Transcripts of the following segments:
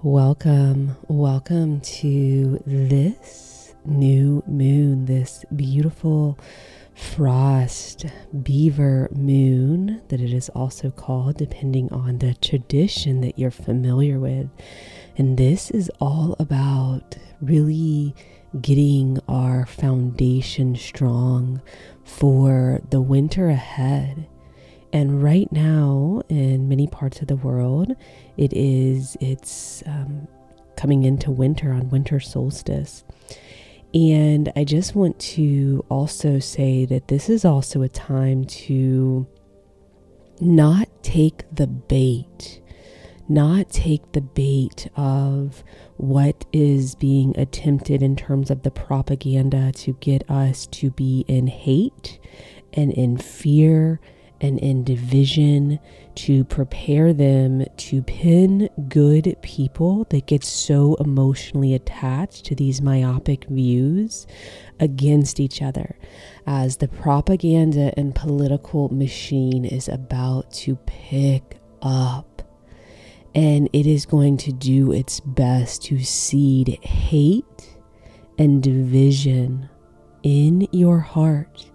Welcome to this new moon, this beautiful frost beaver moon that it is also called, depending on the tradition that you're familiar with. And this is all about really getting our foundation strong for the winter ahead. And right now, in many parts of the world, it's coming into winter on winter solstice. And I just want to also say that this is also a time to not take the bait of what is being attempted in terms of the propaganda to get us to be in hate and in fear and in division, to prepare them to pin good people that get so emotionally attached to these myopic views against each other, as the propaganda and political machine is about to pick up. And it is going to do its best to seed hate and division in your heart.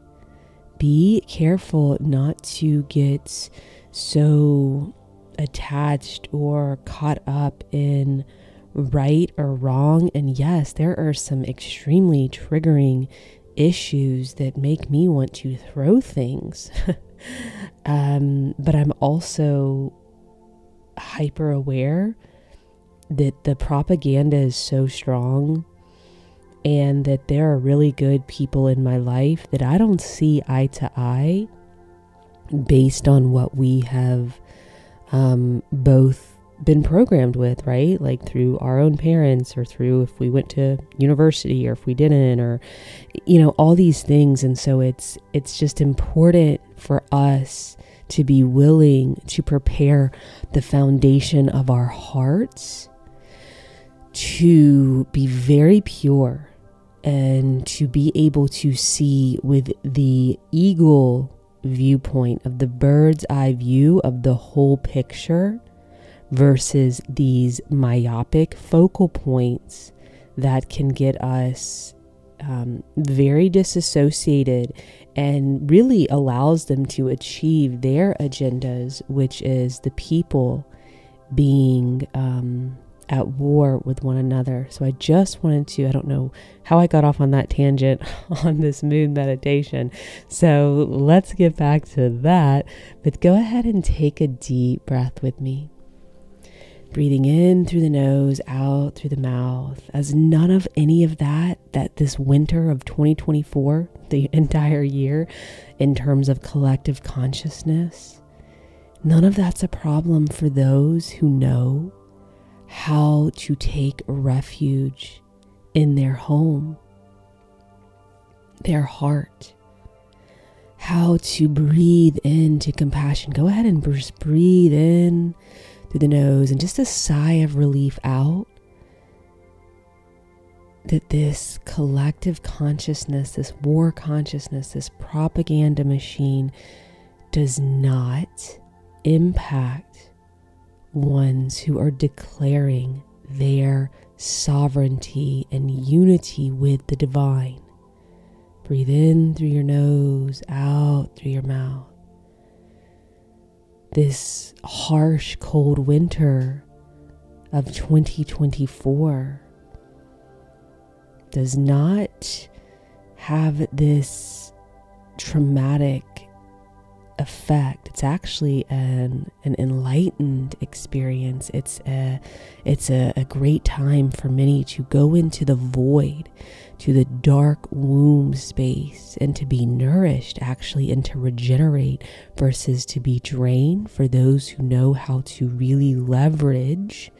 Be careful not to get so attached or caught up in right or wrong. And yes, there are some extremely triggering issues that make me want to throw things. But I'm also hyper aware that the propaganda is so strong and that there are really good people in my life that I don't see eye to eye based on what we have both been programmed with, right? Like through our own parents, or through if we went to university or if we didn't, or, all these things. And so it's just important for us to be willing to prepare the foundation of our hearts to be very pure and to be able to see with the eagle viewpoint of the bird's eye view of the whole picture versus these myopic focal points that can get us very disassociated and really allows them to achieve their agendas, which is the people being at war with one another. So I just wanted to, I don't know how I got off on that tangent on this moon meditation. So let's get back to that, but go ahead and take a deep breath with me. Breathing in through the nose, out through the mouth, as none of any of that this winter of 2024, the entire year, in terms of collective consciousness, none of that's a problem for those who know how to take refuge in their home, their heart, how to breathe into compassion. Go ahead and just breathe in through the nose and just a sigh of relief out. That this collective consciousness, this war consciousness, this propaganda machine does not impact ones who are declaring their sovereignty and unity with the divine. Breathe in through your nose, out through your mouth. This harsh, cold winter of 2024 does not have this traumatic effect. It's actually an enlightened experience. It's a great time for many to go into the void, to the dark womb space, and to be nourished actually, and to regenerate versus to be drained, for those who know how to really leverage,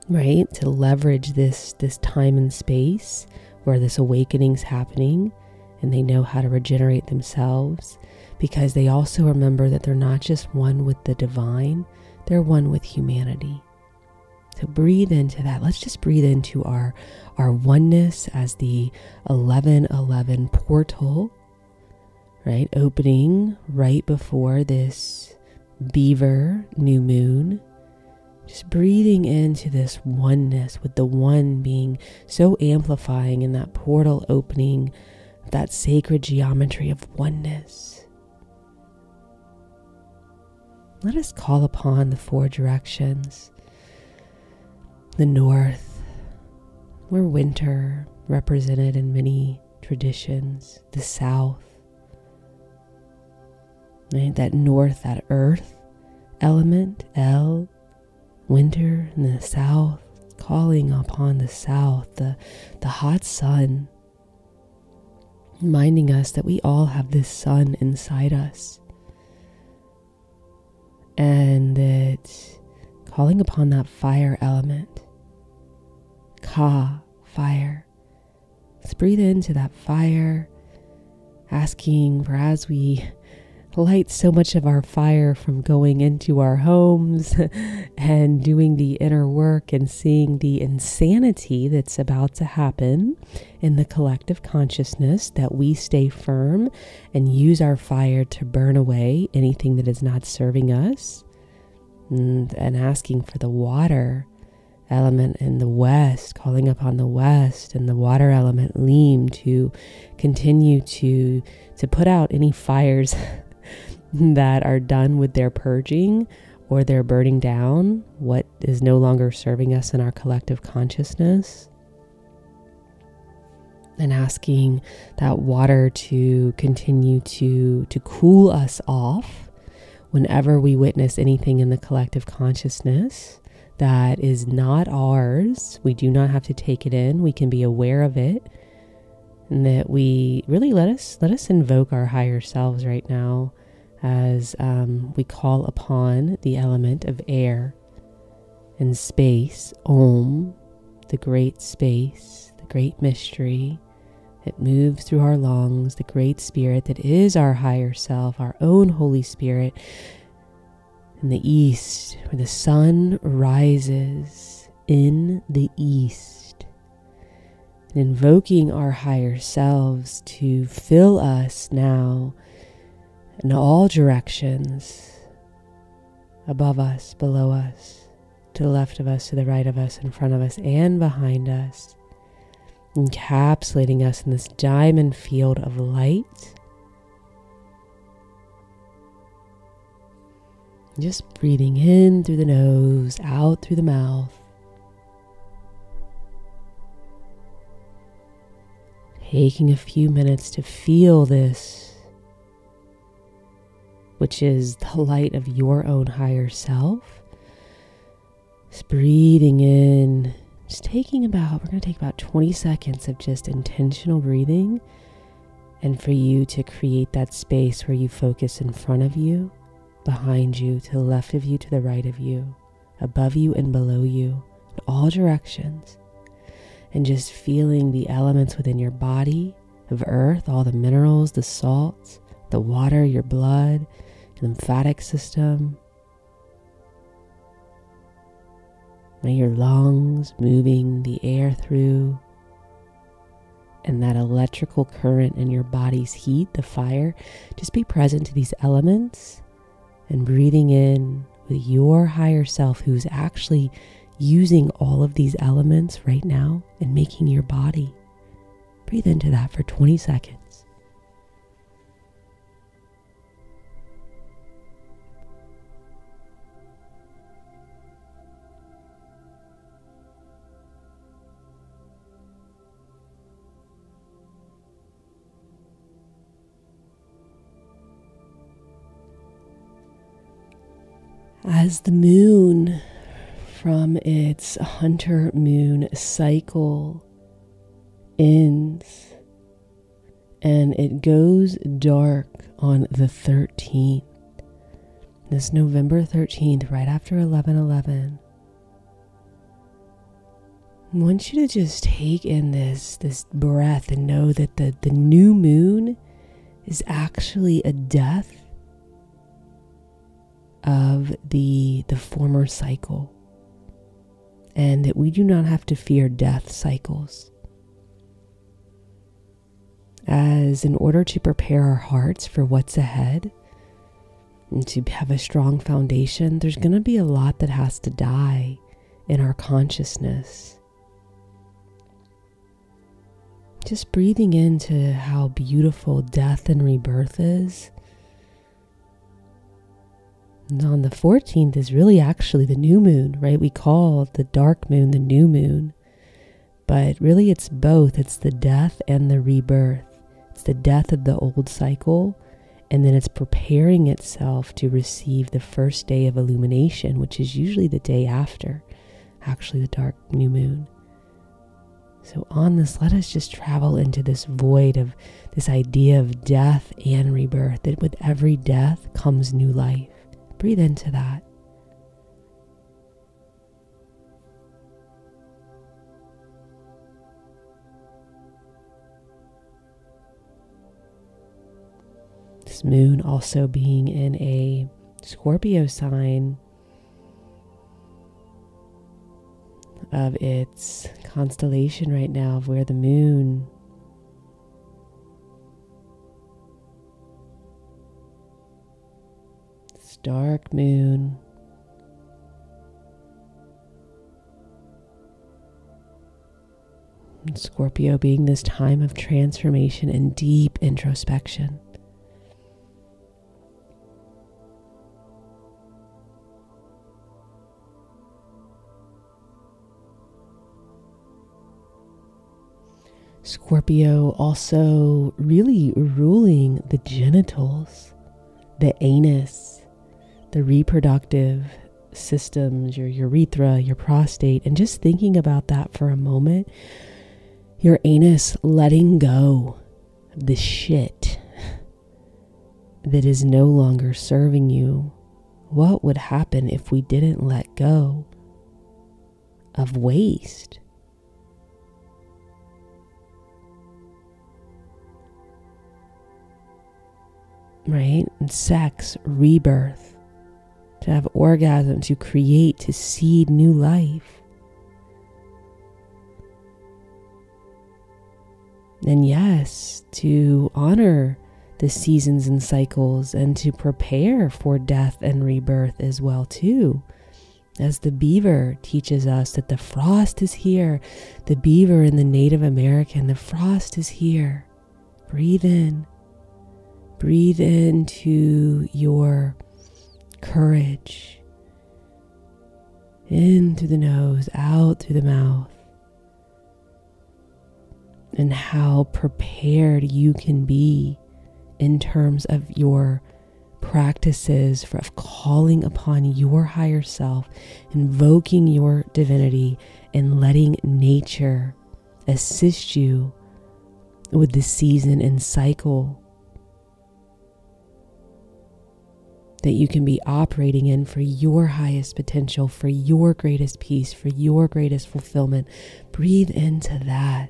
right? To leverage this time and space where this awakening's happening, and they know how to regenerate themselves, because they also remember that they're not just one with the divine, they're one with humanity. So breathe into that. Let's just breathe into our oneness as the 11:11 portal, right? Opening right before this Beaver new moon, Just breathing into this oneness, with the one being so amplifying in that portal opening, that sacred geometry of oneness. Let us call upon the four directions. The north, where winter represented in many traditions. The south, right? That north, that earth element, El, winter in the south, calling upon the south, the hot sun, reminding us that we all have this sun inside us, and that calling upon that fire element, Ka, fire. Let's breathe into that fire, asking for, as we light so much of our fire from going into our homes and doing the inner work and seeing the insanity that's about to happen in the collective consciousness, that we stay firm and use our fire to burn away anything that is not serving us, and asking for the water element in the west, calling upon the west and the water element Leem to continue to put out any fires that are done with their purging or their burning down what is no longer serving us in our collective consciousness, and asking that water to continue to cool us off whenever we witness anything in the collective consciousness that is not ours. We do not have to take it in. We can be aware of it, and that we really let us invoke our higher selves right now as we call upon the element of air and space, Om, the great space, the great mystery that moves through our lungs, the great spirit that is our higher self, our own Holy Spirit, in the east, where the sun rises in the east, and invoking our higher selves to fill us now in all directions, above us, below us, to the left of us, to the right of us, in front of us, and behind us, encapsulating us in this diamond field of light. Just breathing in through the nose, out through the mouth. Taking a few minutes to feel this, which is the light of your own higher self. Just breathing in, we're going to take about 20 seconds of just intentional breathing, and for you to create that space where you focus in front of you, behind you, to the left of you, to the right of you, above you and below you, in all directions. And just feeling the elements within your body of earth, all the minerals, the salts, the water, your blood, lymphatic system, and your lungs, moving the air through, and that electrical current in your body's heat, the fire. Just be present to these elements and breathing in with your higher self, who's actually using all of these elements right now and making your body. Breathe into that for 20 seconds. As the moon from its hunter moon cycle ends and it goes dark on the 13th, this November 13th, right after 11:11, I want you to just take in this breath and know that the new moon is actually a death of the former cycle, and that we do not have to fear death cycles, as in order to prepare our hearts for what's ahead, and to have a strong foundation, there's going to be a lot that has to die in our consciousness. Just breathing into how beautiful death and rebirth is. And on the 14th is really actually the new moon, right? We call the dark moon the new moon. But really it's both. It's the death and the rebirth. It's the death of the old cycle, and then it's preparing itself to receive the first day of illumination, which is usually the day after, actually the dark new moon. So on this, let us just travel into this void of this idea of death and rebirth, that with every death comes new life. Breathe into that. This moon also being in a Scorpio sign of its constellation right now, of where the moon this dark moon and Scorpio being this time of transformation and deep introspection. Scorpio also really ruling the genitals, the anus, the reproductive systems, your urethra, your prostate, and just thinking about that for a moment, your anus letting go of the shit that is no longer serving you. What would happen if we didn't let go of waste? Right? And sex, rebirth, to have orgasm, to create, to seed new life. And yes, to honor the seasons and cycles and to prepare for death and rebirth as well too. As the Beaver teaches us that the frost is here, the Beaver in the Native American, the frost is here. Breathe in. Breathe into your courage. In through the nose, out through the mouth. And how prepared you can be in terms of your practices of calling upon your higher self, invoking your divinity, and letting nature assist you with the season and cycle that you can be operating in for your highest potential, for your greatest peace, for your greatest fulfillment. Breathe into that.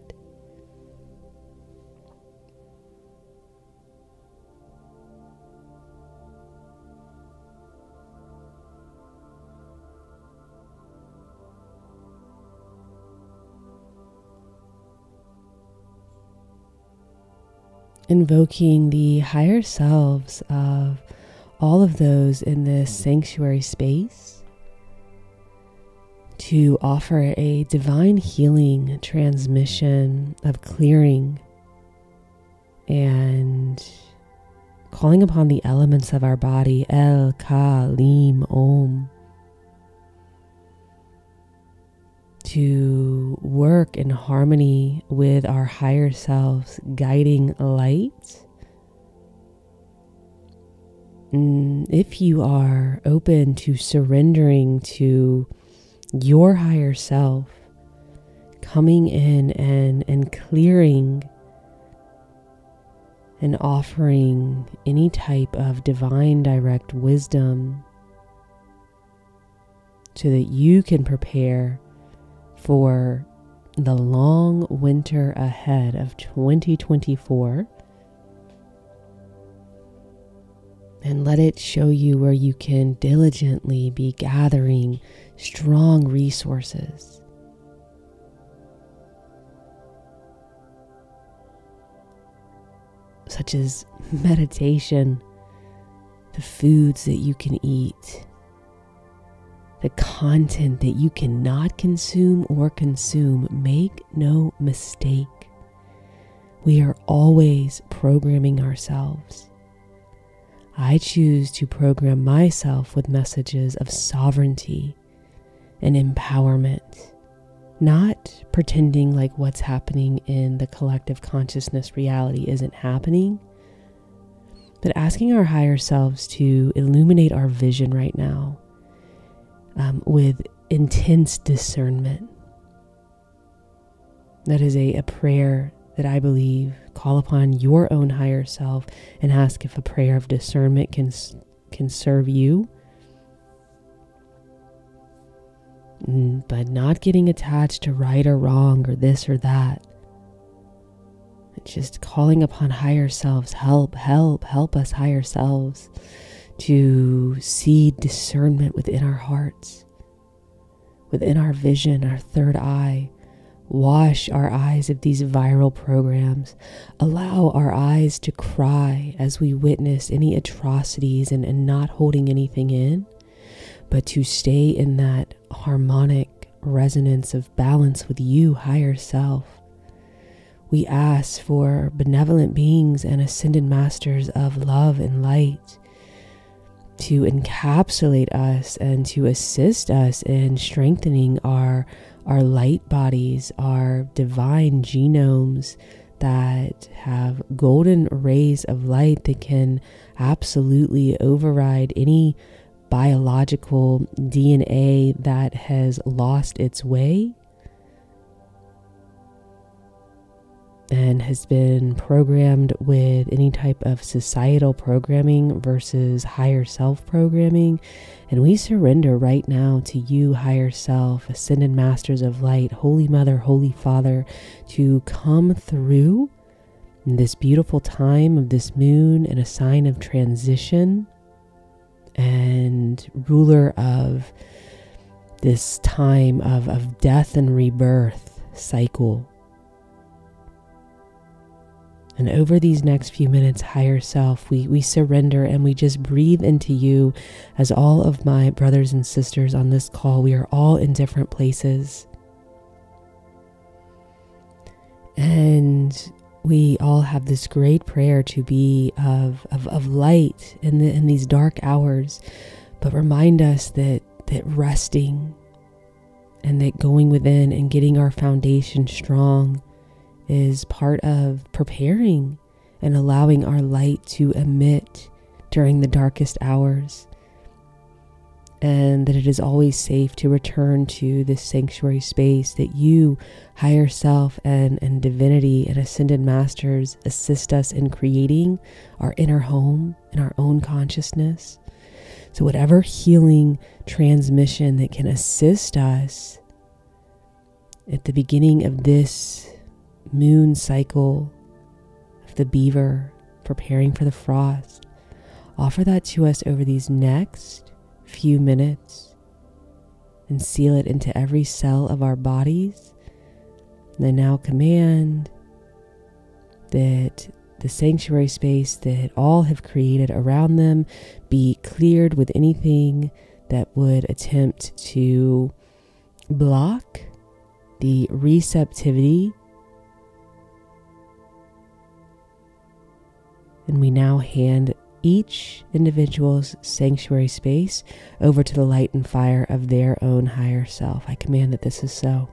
Invoking the higher selves of all of those in this sanctuary space to offer a divine healing transmission of clearing and calling upon the elements of our body, El, Ka, Lim, Om, to work in harmony with our higher selves, guiding light. If you are open to surrendering to your higher self, coming in and clearing and offering any type of divine direct wisdom so that you can prepare for the long winter ahead of 2024. And let it show you where you can diligently be gathering strong resources. Such as meditation, the foods that you can eat, the content that you cannot consume or consume. Make no mistake, we are always programming ourselves. I choose to program myself with messages of sovereignty and empowerment, not pretending like what's happening in the collective consciousness reality isn't happening, but asking our higher selves to illuminate our vision right now with intense discernment. That is a prayer that I believe. Call upon your own higher self and ask if a prayer of discernment can serve you. But not getting attached to right or wrong or this or that. Just calling upon higher selves. Help us higher selves to see discernment within our hearts, within our vision, our third eye. Wash our eyes of these viral programs. Allow our eyes to cry as we witness any atrocities and not holding anything in, but to stay in that harmonic resonance of balance with you, higher self. We ask for benevolent beings and ascended masters of love and light to encapsulate us and to assist us in strengthening our light bodies, our divine genomes that have golden rays of light that can absolutely override any biological DNA that has lost its way and has been programmed with any type of societal programming versus higher self programming. And we surrender right now to you, higher self, ascended masters of light, Holy Mother, Holy Father, to come through in this beautiful time of this moon and a sign of transition and ruler of this time of death and rebirth cycle. And over these next few minutes, higher self, we surrender and we just breathe into you. As all of my brothers and sisters on this call, we are all in different places. And we all have this great prayer to be of light in these dark hours. But remind us that resting and that going within and getting our foundation strong is part of preparing and allowing our light to emit during the darkest hours, and that it is always safe to return to this sanctuary space that you, higher self and divinity and ascended masters assist us in creating our inner home in our own consciousness. So whatever healing transmission that can assist us at the beginning of this moon cycle of the Beaver, preparing for the frost, offer that to us over these next few minutes and seal it into every cell of our bodies. And I now command that the sanctuary space that all have created around them be cleared with anything that would attempt to block the receptivity. And we now hand each individual's sanctuary space over to the light and fire of their own higher self. I command that this is so.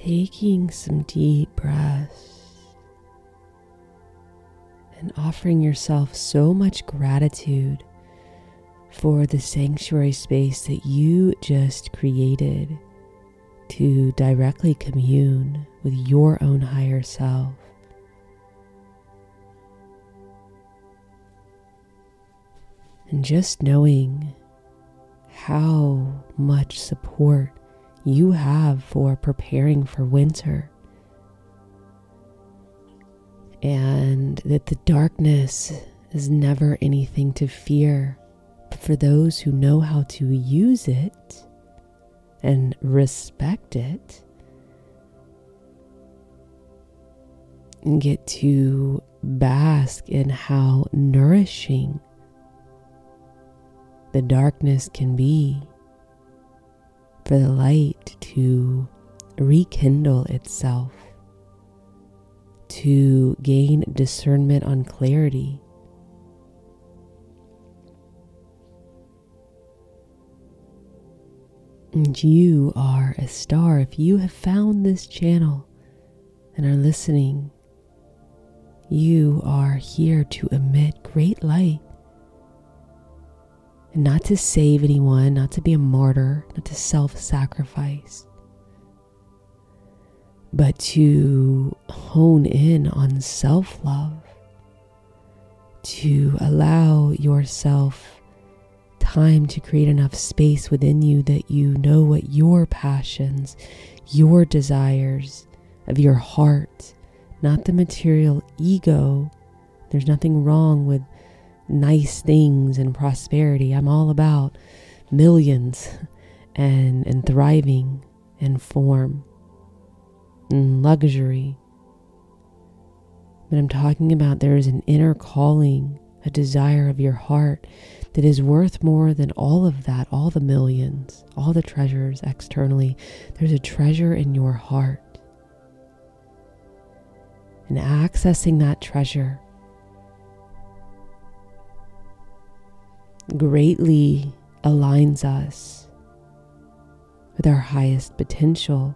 taking some deep breaths and offering yourself so much gratitude for the sanctuary space that you just created to directly commune with your own higher self. And just knowing how much support you have for preparing for winter, and that the darkness is never anything to fear, but for those who know how to use it and respect it, and get to bask in how nourishing the darkness can be, for the light to rekindle itself, to gain discernment on clarity. And you are a star. If you have found this channel and are listening, you are here to emit great light. And not to save anyone, not to be a martyr, not to self-sacrifice, but to hone in on self-love, to allow yourself time to create enough space within you that you know what your passions, your desires of your heart, not the material ego. There's nothing wrong with nice things and prosperity. I'm all about millions and thriving and form and luxury. But I'm talking about there is an inner calling, a desire of your heart that is worth more than all of that, all the millions, all the treasures externally. There's a treasure in your heart. And accessing that treasure greatly aligns us with our highest potential,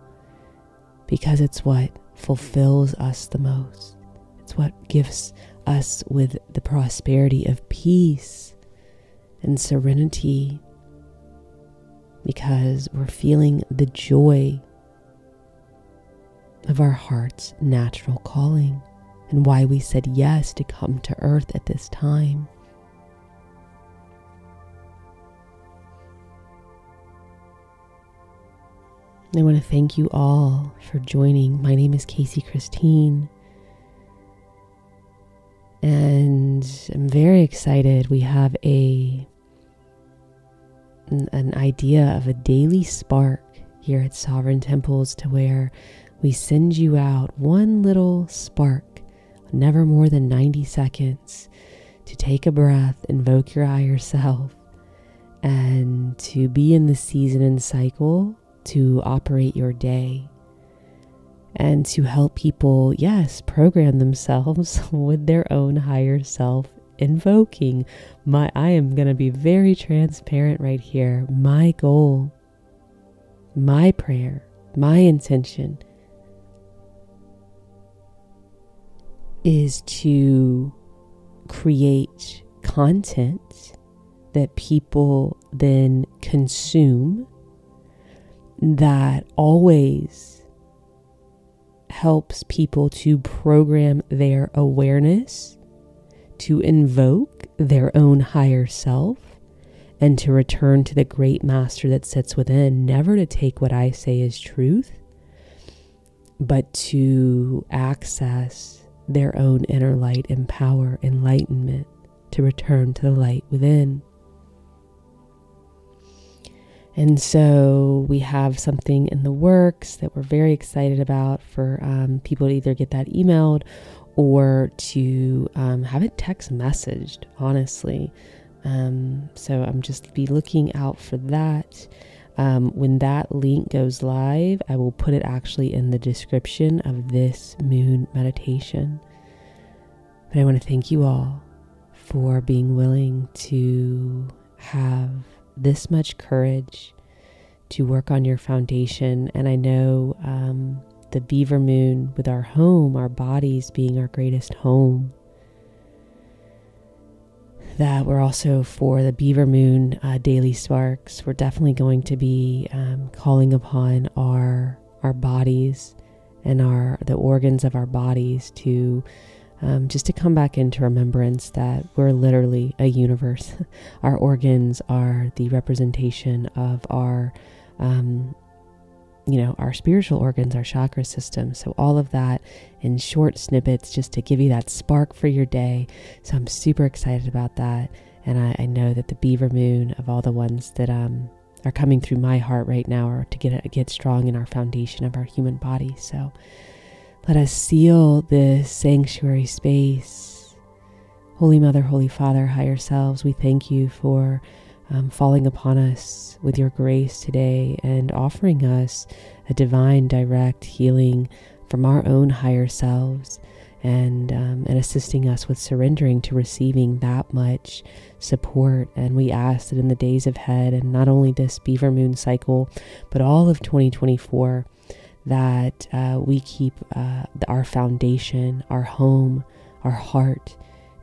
because it's what fulfills us the most. It's what gives us with the prosperity of peace and serenity, because we're feeling the joy of our heart's natural calling and why we said yes to come to earth at this time. I want to thank you all for joining. My name is Casey Christine, and I'm very excited. We have an idea of a daily spark here at Sovereign Temples, to where we send you out one little spark, never more than 90 seconds, to take a breath, invoke your higher self, and to be in the season and cycle, to operate your day, and to help people, yes, program themselves with their own higher self, invoking I am going to be very transparent right here. My goal, my prayer, my intention is to create content that people then consume, that always helps people to program their awareness, to invoke their own higher self, and to return to the great master that sits within, never to take what I say as truth, but to access their own inner light and power, enlightenment, to return to the light within. And so we have something in the works that we're very excited about for people to either get that emailed or to have it text messaged, honestly. So I'm just be looking out for that. When that link goes live, I will put it actually in the description of this moon meditation. But I want to thank you all for being willing to have this much courage to work on your foundation. And I know the Beaver moon with our home, our bodies being our greatest home. That we're also, for the Beaver moon daily sparks, we're definitely going to be calling upon our bodies and the organs of our bodies to just to come back into remembrance that we're literally a universe. Our organs are the representation of our our spiritual organs, our chakra system. So all of that in short snippets, just to give you that spark for your day. So I'm super excited about that. And I know that the Beaver moon, of all the ones that are coming through my heart right now, are to get strong in our foundation of our human body. So let us seal this sanctuary space. Holy Mother, Holy Father, higher selves, we thank you for falling upon us with your grace today and offering us a divine, direct healing from our own higher selves, and assisting us with surrendering to receiving that much support. And we ask that in the days ahead, and not only this Beaver moon cycle, but all of 2024, that we keep our foundation, our home, our heart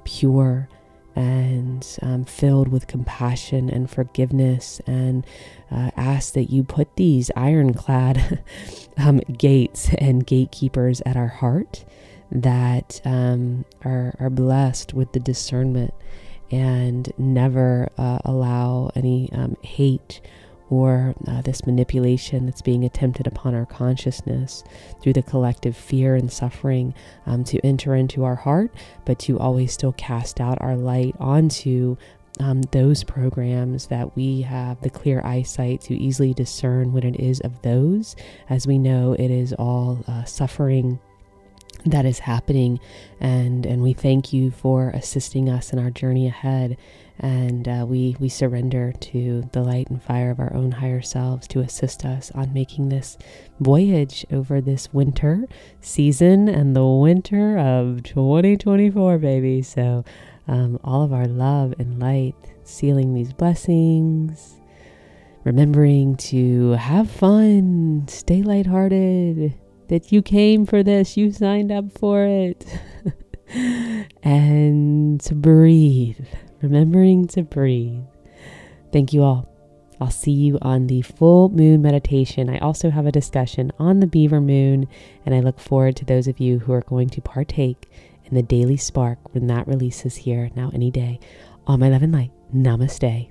pure and filled with compassion and forgiveness, and ask that you put these ironclad gates and gatekeepers at our heart that are blessed with the discernment, and never allow any hate or this manipulation that's being attempted upon our consciousness through the collective fear and suffering to enter into our heart, but to always still cast out our light onto those programs that we have the clear eyesight to easily discern what it is of those, as we know it is all suffering that is happening. And we thank you for assisting us in our journey ahead. And we surrender to the light and fire of our own higher selves to assist us on making this voyage over this winter season and the winter of 2024, baby. So all of our love and light, sealing these blessings, remembering to have fun, stay lighthearted, that you came for this, you signed up for it, and to breathe. Remembering to breathe. Thank you all. I'll see you on the full moon meditation. I also have a discussion on the Beaver moon, and I look forward to those of you who are going to partake in the daily spark when that releases here now any day. All my love and light. Namaste.